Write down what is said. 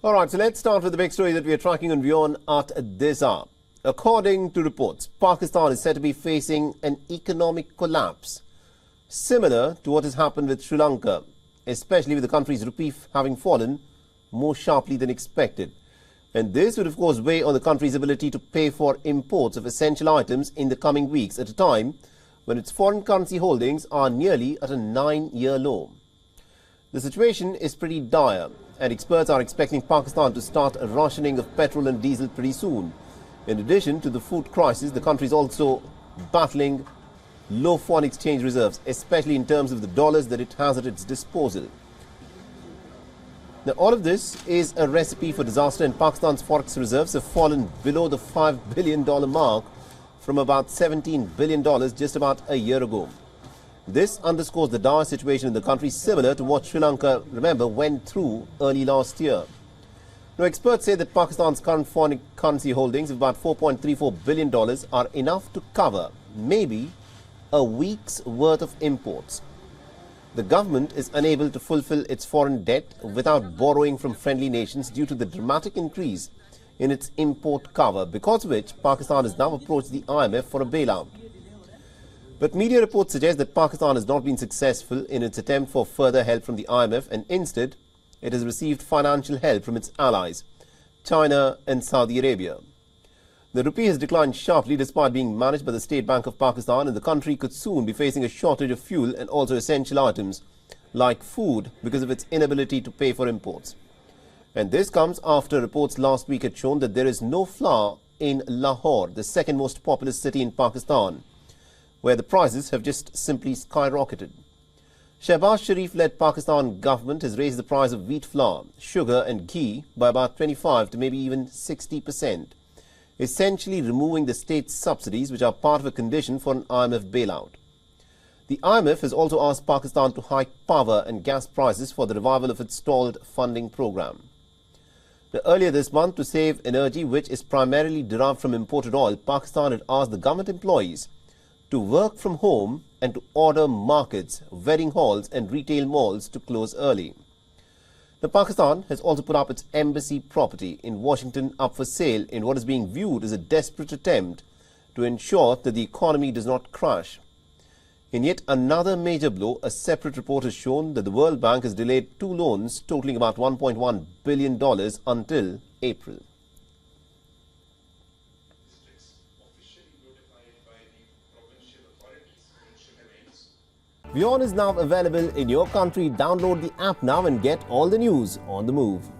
All right, so let's start with the big story that we are tracking on WION at this hour. According to reports, Pakistan is said to be facing an economic collapse, similar to what has happened with Sri Lanka, especially with the country's rupee having fallen more sharply than expected. And this would, of course, weigh on the country's ability to pay for imports of essential items in the coming weeks at a time when its foreign currency holdings are nearly at a 9-year low. The situation is pretty dire, and experts are expecting Pakistan to start a rationing of petrol and diesel pretty soon. In addition to the food crisis, the country is also battling low foreign exchange reserves, especially in terms of the dollars that it has at its disposal. Now, all of this is a recipe for disaster, and Pakistan's forex reserves have fallen below the $5 billion mark from about $17 billion just about a year ago. This underscores the dire situation in the country, similar to what Sri Lanka, remember, went through early last year. Now, experts say that Pakistan's current foreign currency holdings of about $4.34 billion are enough to cover maybe a week's worth of imports. The government is unable to fulfill its foreign debt without borrowing from friendly nations due to the dramatic increase in its import cover, because of which Pakistan has now approached the IMF for a bailout. But media reports suggest that Pakistan has not been successful in its attempt for further help from the IMF, and instead it has received financial help from its allies, China and Saudi Arabia. The rupee has declined sharply despite being managed by the State Bank of Pakistan, and the country could soon be facing a shortage of fuel and also essential items like food because of its inability to pay for imports. And this comes after reports last week had shown that there is no flour in Lahore, the second most populous city in Pakistan, where the prices have just simply skyrocketed. Shehbaz Sharif-led Pakistan government has raised the price of wheat flour, sugar and ghee by about 25 to maybe even 60%, essentially removing the state's subsidies, which are part of a condition for an IMF bailout. The IMF has also asked Pakistan to hike power and gas prices for the revival of its stalled funding program. Now, earlier this month, to save energy, which is primarily derived from imported oil, Pakistan had asked the government employees to work from home and to order markets, wedding halls and retail malls to close early. Now, Pakistan has also put up its embassy property in Washington up for sale in what is being viewed as a desperate attempt to ensure that the economy does not crash. In yet another major blow, a separate report has shown that the World Bank has delayed 2 loans totaling about $1.1 billion until April. WION is now available in your country. Download the app now and get all the news on the move.